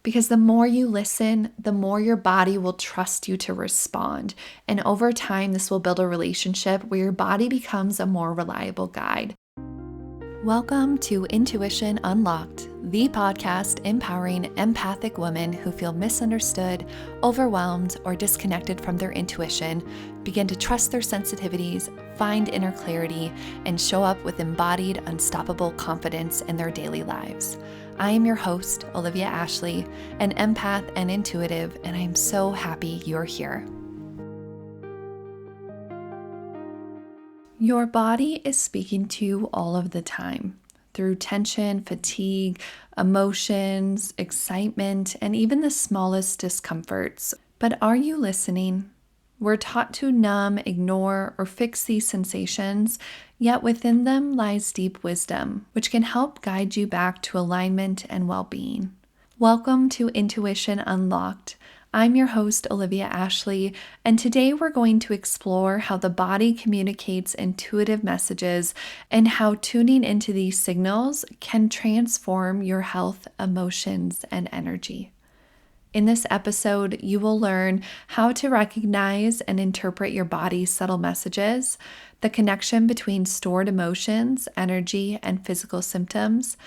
Because the more you listen, the more your body will trust you to respond. And over time, this will build a relationship where your body becomes a more reliable guide. Welcome to Intuition Unlocked, the podcast empowering empathic women who feel misunderstood, overwhelmed, or disconnected from their intuition, begin to trust their sensitivities, find inner clarity, and show up with embodied, unstoppable confidence in their daily lives. I am your host, Olivia Ashley, an empath and intuitive, and I am so happy you're here. Your body is speaking to you all of the time through tension, fatigue, emotions, excitement, and even the smallest discomforts. But are you listening? We're taught to numb, ignore, or fix these sensations, yet within them lies deep wisdom, which can help guide you back to alignment and well-being. Welcome to Intuition Unlocked. I'm your host, Olivia Ashley, and today we're going to explore how the body communicates intuitive messages and how tuning into these signals can transform your health, emotions, and energy. In this episode, you will learn how to recognize and interpret your body's subtle messages, the connection between stored emotions, energy, and physical symptoms,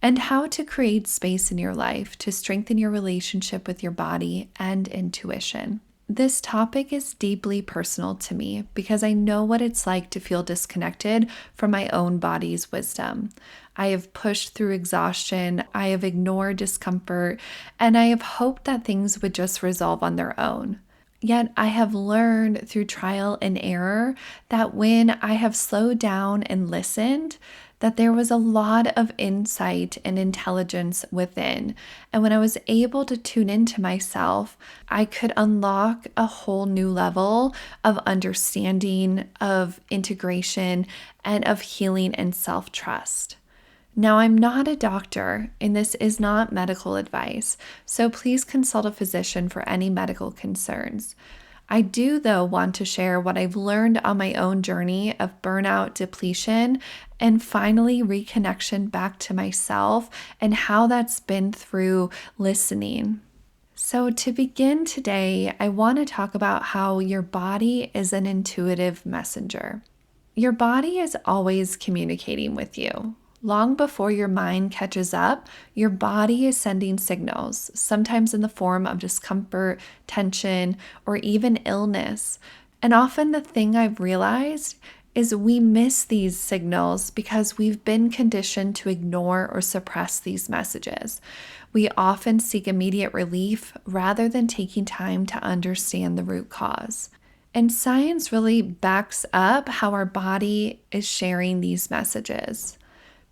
and how to create space in your life to strengthen your relationship with your body and intuition. This topic is deeply personal to me because I know what it's like to feel disconnected from my own body's wisdom. I have pushed through exhaustion, I have ignored discomfort, and I have hoped that things would just resolve on their own. Yet I have learned through trial and error that when I have slowed down and listened, that there was a lot of insight and intelligence within. And when I was able to tune into myself, I could unlock a whole new level of understanding, of integration, and of healing and self-trust. Now, I'm not a doctor, and this is not medical advice, so please consult a physician for any medical concerns. I do, though, want to share what I've learned on my own journey of burnout, depletion, and finally reconnection back to myself and how that's been through listening. So to begin today, I want to talk about how your body is an intuitive messenger. Your body is always communicating with you. Long before your mind catches up, your body is sending signals, sometimes in the form of discomfort, tension, or even illness. And often the thing I've realized is we miss these signals because we've been conditioned to ignore or suppress these messages. We often seek immediate relief rather than taking time to understand the root cause. And science really backs up how our body is sharing these messages,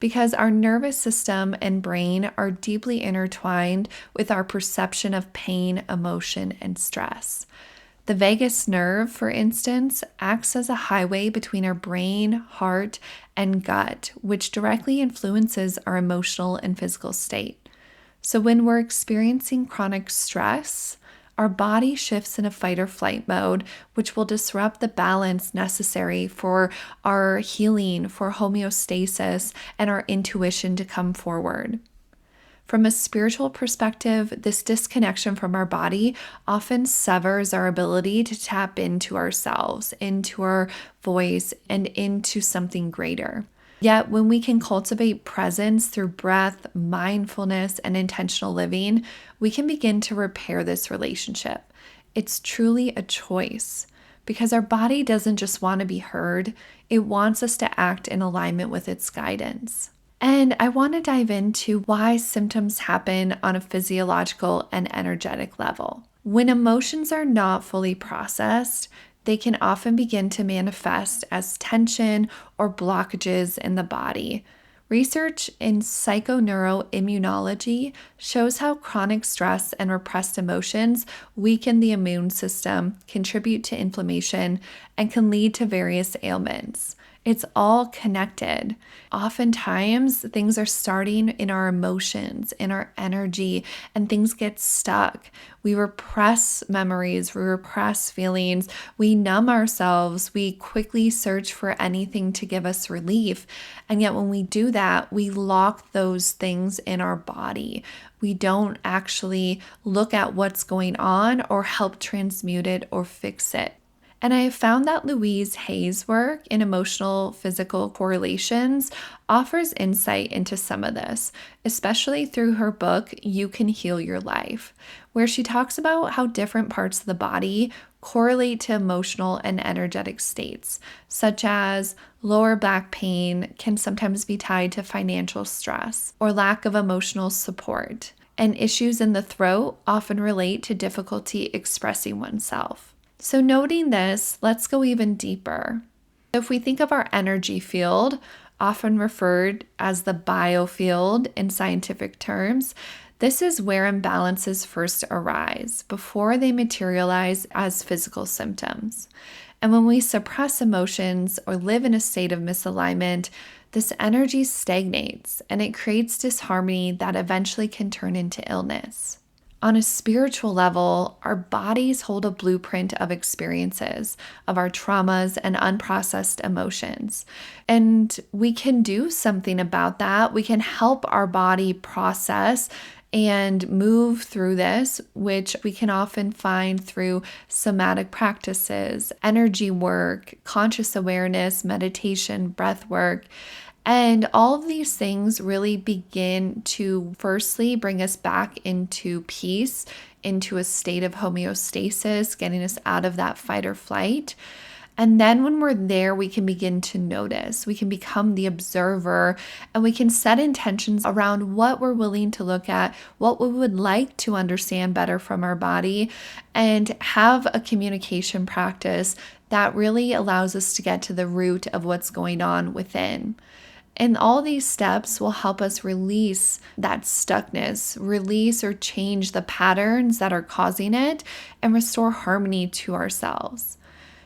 because our nervous system and brain are deeply intertwined with our perception of pain, emotion, and stress. The vagus nerve, for instance, acts as a highway between our brain, heart, and gut, which directly influences our emotional and physical state. So when we're experiencing chronic stress, our body shifts in a fight or flight mode, which will disrupt the balance necessary for our healing, for homeostasis, and our intuition to come forward. From a spiritual perspective, this disconnection from our body often severs our ability to tap into ourselves, into our voice, and into something greater. Yet when we can cultivate presence through breath, mindfulness, and intentional living, we can begin to repair this relationship. It's truly a choice because our body doesn't just want to be heard, it wants us to act in alignment with its guidance. And I want to dive into why symptoms happen on a physiological and energetic level. When emotions are not fully processed, they can often begin to manifest as tension or blockages in the body. Research in psychoneuroimmunology shows how chronic stress and repressed emotions weaken the immune system, contribute to inflammation, and can lead to various ailments. It's all connected. Oftentimes, things are starting in our emotions, in our energy, and things get stuck. We repress memories, we repress feelings, we numb ourselves, we quickly search for anything to give us relief. And yet, when we do that, we lock those things in our body. We don't actually look at what's going on or help transmute it or fix it. And I have found that Louise Hay's work in emotional physical correlations offers insight into some of this, especially through her book, You Can Heal Your Life, where she talks about how different parts of the body correlate to emotional and energetic states, such as lower back pain can sometimes be tied to financial stress or lack of emotional support, and issues in the throat often relate to difficulty expressing oneself. So noting this, let's go even deeper. If we think of our energy field, often referred as the biofield in scientific terms, this is where imbalances first arise before they materialize as physical symptoms. And when we suppress emotions or live in a state of misalignment, this energy stagnates and it creates disharmony that eventually can turn into illness. On a spiritual level, our bodies hold a blueprint of experiences, of our traumas and unprocessed emotions. And we can do something about that. We can help our body process and move through this, which we can often find through somatic practices, energy work, conscious awareness, meditation, breath work. And all of these things really begin to firstly bring us back into peace, into a state of homeostasis, getting us out of that fight or flight. And then when we're there, we can begin to notice. We can become the observer and we can set intentions around what we're willing to look at, what we would like to understand better from our body, and have a communication practice that really allows us to get to the root of what's going on within. And all these steps will help us release that stuckness, release or change the patterns that are causing it, and restore harmony to ourselves.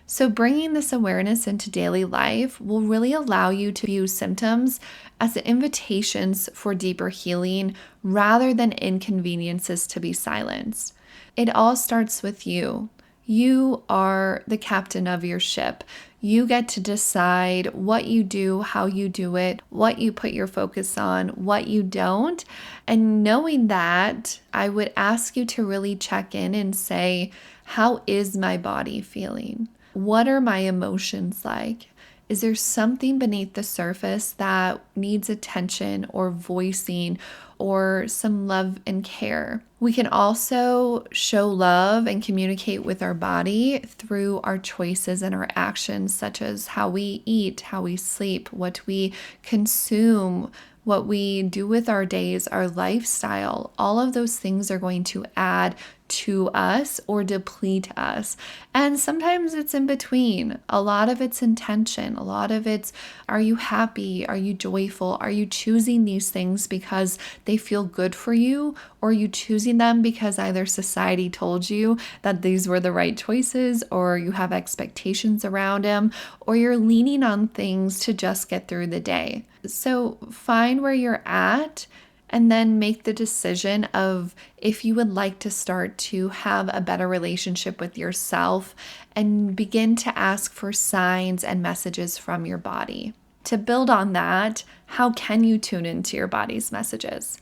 So bringing this awareness into daily life will really allow you to view symptoms as invitations for deeper healing rather than inconveniences to be silenced. It all starts with you. You are the captain of your ship. You get to decide what you do, how you do it, what you put your focus on, what you don't. And knowing that, I would ask you to really check in and say, how is my body feeling? What are my emotions like? Is there something beneath the surface that needs attention or voicing or some love and care? We can also show love and communicate with our body through our choices and our actions, such as how we eat, how we sleep, what we consume, what we do with our days, our lifestyle. All of those things are going to add to us or deplete us. And sometimes it's in between. A lot of it's intention. A lot of it's, are you happy? Are you joyful? Are you choosing these things because they feel good for you? Or are you choosing them because either society told you that these were the right choices, or you have expectations around them, or you're leaning on things to just get through the day? So find where you're at and then make the decision of if you would like to start to have a better relationship with yourself and begin to ask for signs and messages from your body. To build on that, how can you tune into your body's messages?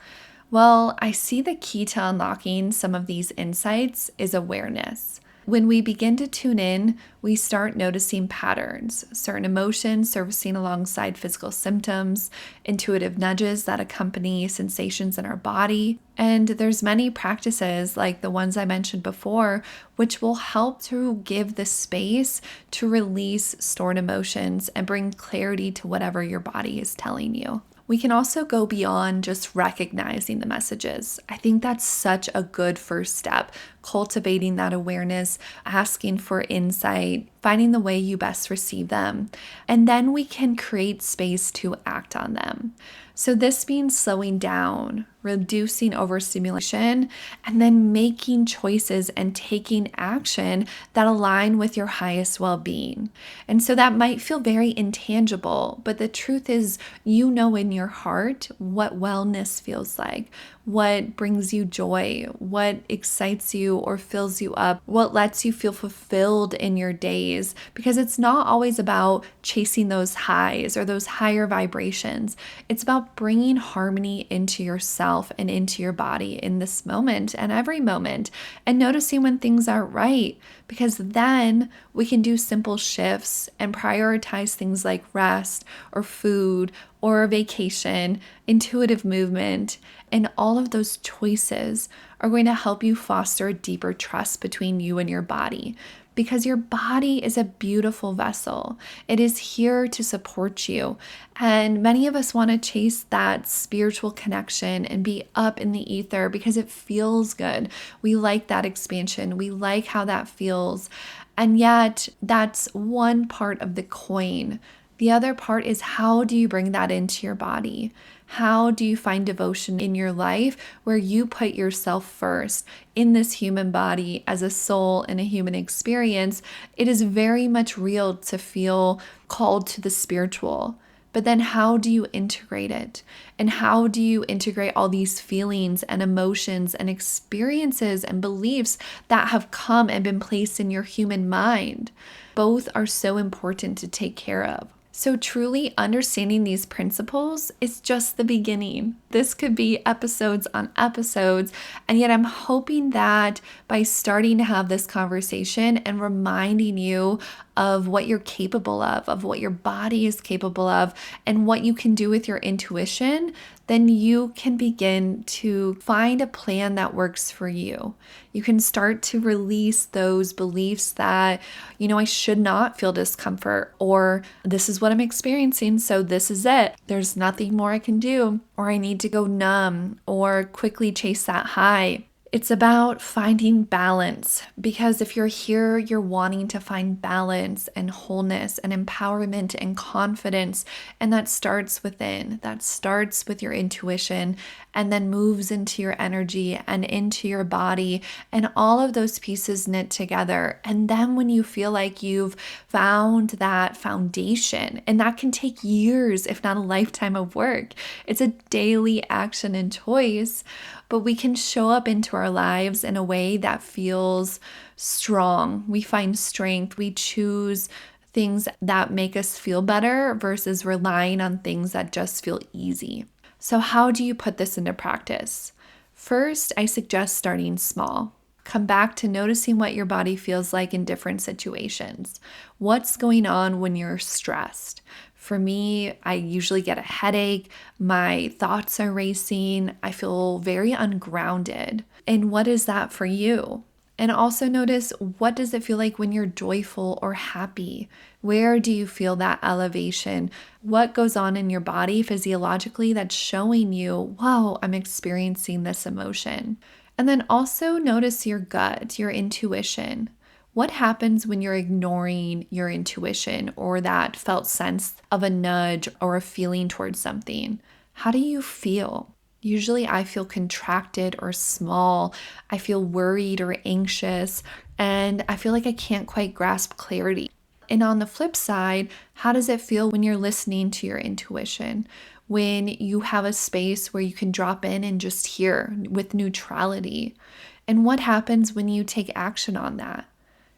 Well, I see the key to unlocking some of these insights is awareness. When we begin to tune in, we start noticing patterns, certain emotions surfacing alongside physical symptoms, intuitive nudges that accompany sensations in our body. And there's many practices like the ones I mentioned before, which will help to give the space to release stored emotions and bring clarity to whatever your body is telling you. We can also go beyond just recognizing the messages. I think that's such a good first step, cultivating that awareness, asking for insight, finding the way you best receive them, and then we can create space to act on them. So this means slowing down, reducing overstimulation, and then making choices and taking action that align with your highest well-being. And so that might feel very intangible, but the truth is, you know in your heart what wellness feels like, what brings you joy, what excites you or fills you up, what lets you feel fulfilled in your days, because it's not always about chasing those highs or those higher vibrations. It's about bringing harmony into yourself and into your body in this moment and every moment, and noticing when things aren't right, because then we can do simple shifts and prioritize things like rest or food or a vacation, intuitive movement, and all of those choices are going to help you foster a deeper trust between you and your body. Because your body is a beautiful vessel. It is here to support you. And many of us want to chase that spiritual connection and be up in the ether because it feels good. We like that expansion. We like how that feels. And yet, that's one part of the coin. The other part is, how do you bring that into your body? How do you find devotion in your life where you put yourself first in this human body as a soul in a human experience? It is very much real to feel called to the spiritual. But then how do you integrate it? And how do you integrate all these feelings and emotions and experiences and beliefs that have come and been placed in your human mind? Both are so important to take care of. So truly understanding these principles is just the beginning. This could be episodes on episodes, and yet I'm hoping that by starting to have this conversation and reminding you of what you're capable of what your body is capable of, and what you can do with your intuition, then you can begin to find a plan that works for you. You can start to release those beliefs that, I should not feel discomfort, or this is what I'm experiencing, so this is it. There's nothing more I can do, or I need to go numb or quickly chase that high. It's about finding balance, because if you're here, you're wanting to find balance and wholeness and empowerment and confidence. And that starts within, that starts with your intuition, and then moves into your energy and into your body, and all of those pieces knit together. And then when you feel like you've found that foundation, and that can take years, if not a lifetime of work, it's a daily action and choice. But we can show up into our lives in a way that feels strong. We find strength. We choose things that make us feel better versus relying on things that just feel easy. So how do you put this into practice? First, I suggest starting small. Come back to noticing what your body feels like in different situations. What's going on when you're stressed? For me, I usually get a headache, my thoughts are racing, I feel very ungrounded. And what is that for you? And also notice, what does it feel like when you're joyful or happy? Where do you feel that elevation? What goes on in your body physiologically that's showing you, whoa, I'm experiencing this emotion? And then also notice your gut, your intuition. What happens when you're ignoring your intuition or that felt sense of a nudge or a feeling towards something? How do you feel? Usually I feel contracted or small. I feel worried or anxious, and I feel like I can't quite grasp clarity. And on the flip side, how does it feel when you're listening to your intuition? When you have a space where you can drop in and just hear with neutrality? And what happens when you take action on that?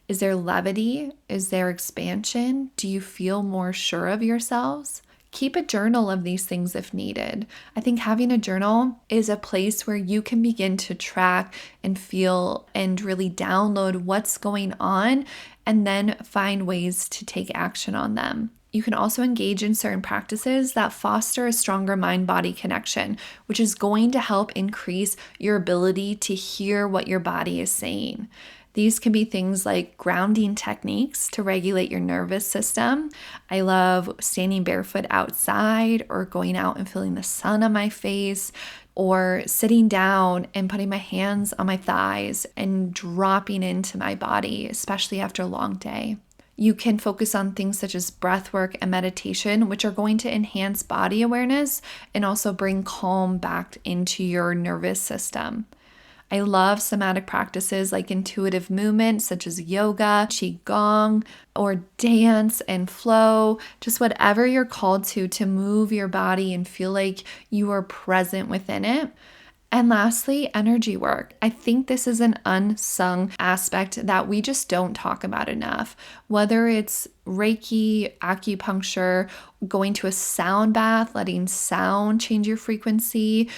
Is there levity? Is there expansion? Do you feel more sure of yourselves? Keep a journal of these things if needed. I think having a journal is a place where you can begin to track and feel and really download what's going on, and then find ways to take action on them. You can also engage in certain practices that foster a stronger mind-body connection, which is going to help increase your ability to hear what your body is saying. These can be things like grounding techniques to regulate your nervous system. I love standing barefoot outside, or going out and feeling the sun on my face, or sitting down and putting my hands on my thighs and dropping into my body, especially after a long day. You can focus on things such as breath work and meditation, which are going to enhance body awareness and also bring calm back into your nervous system. I love somatic practices like intuitive movement, such as yoga, qigong, or dance and flow, just whatever you're called to move your body and feel like you are present within it. And lastly, energy work. I think this is an unsung aspect that we just don't talk about enough. Whether it's Reiki, acupuncture, going to a sound bath, letting sound change your frequency,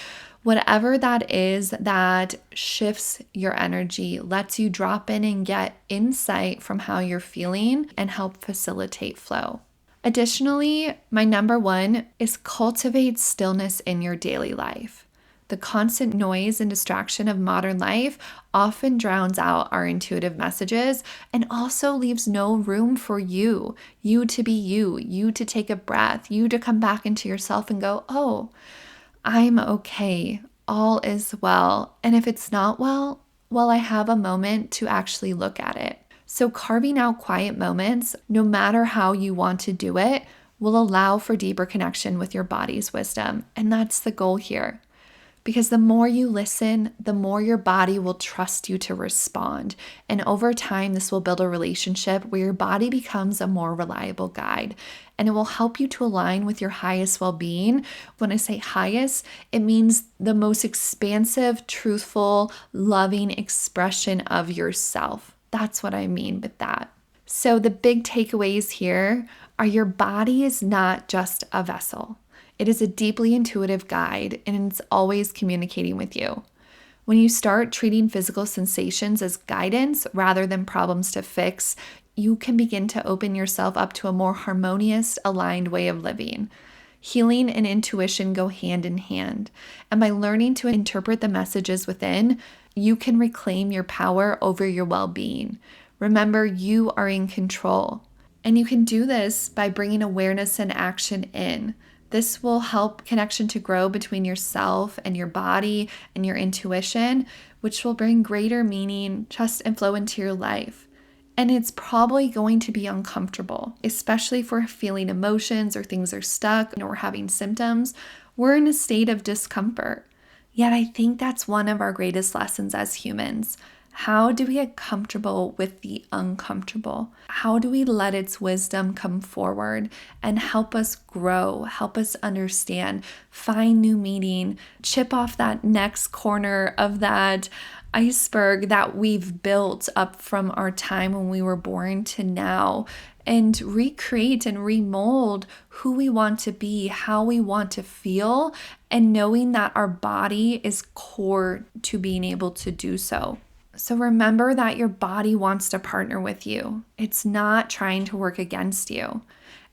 whatever that is that shifts your energy, lets you drop in and get insight from how you're feeling and help facilitate flow. Additionally, my number one is cultivate stillness in your daily life. The constant noise and distraction of modern life often drowns out our intuitive messages and also leaves no room for you to be you to take a breath, you to come back into yourself and go, oh, I'm okay. All is well. And if it's not well, I have a moment to actually look at it. So carving out quiet moments, no matter how you want to do it, will allow for deeper connection with your body's wisdom. And that's the goal here. Because the more you listen, the more your body will trust you to respond. And over time, this will build a relationship where your body becomes a more reliable guide. And it will help you to align with your highest well-being. When I say highest, it means the most expansive, truthful, loving expression of yourself. That's what I mean with that. So the big takeaways here are your body is not just a vessel. It is a deeply intuitive guide, and it's always communicating with you. When you start treating physical sensations as guidance rather than problems to fix, you can begin to open yourself up to a more harmonious, aligned way of living. Healing and intuition go hand in hand, and by learning to interpret the messages within, you can reclaim your power over your well-being. Remember, you are in control, and you can do this by bringing awareness and action in. This will help connection to grow between yourself and your body and your intuition, which will bring greater meaning, trust, and flow into your life. And it's probably going to be uncomfortable, especially if we're feeling emotions or things are stuck or we're having symptoms. We're in a state of discomfort. Yet I think that's one of our greatest lessons as humans. How do we get comfortable with the uncomfortable? How do we let its wisdom come forward and help us grow, help us understand, find new meaning, chip off that next corner of that iceberg that we've built up from our time when we were born to now, and recreate and remold who we want to be, how we want to feel, and knowing that our body is core to being able to do so. So remember that your body wants to partner with you. It's not trying to work against you.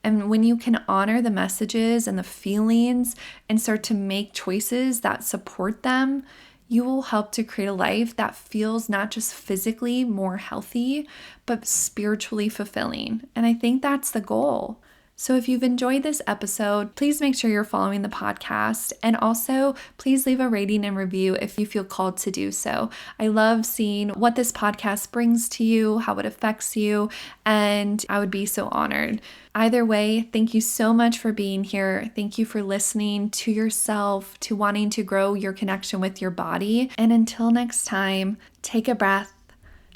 And when you can honor the messages and the feelings and start to make choices that support them, you will help to create a life that feels not just physically more healthy, but spiritually fulfilling. And I think that's the goal. So if you've enjoyed this episode, please make sure you're following the podcast, and also please leave a rating and review if you feel called to do so. I love seeing what this podcast brings to you, how it affects you, and I would be so honored. Either way, thank you so much for being here. Thank you for listening to yourself, to wanting to grow your connection with your body. And until next time, take a breath,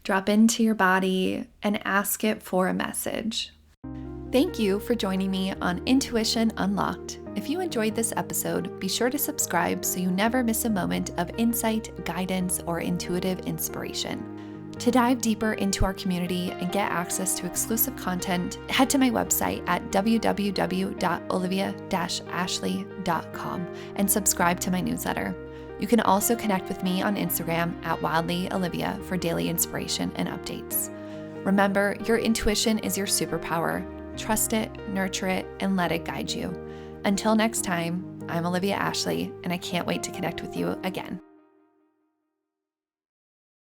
drop into your body, and ask it for a message. Thank you for joining me on Intuition Unlocked. If you enjoyed this episode, be sure to subscribe so you never miss a moment of insight, guidance, or intuitive inspiration. To dive deeper into our community and get access to exclusive content, head to my website at www.olivia-ashley.com and subscribe to my newsletter. You can also connect with me on Instagram at wildlyolivia for daily inspiration and updates. Remember, your intuition is your superpower. Trust it, nurture it, and let it guide you. Until next time, I'm Olivia Ashley, and I can't wait to connect with you again.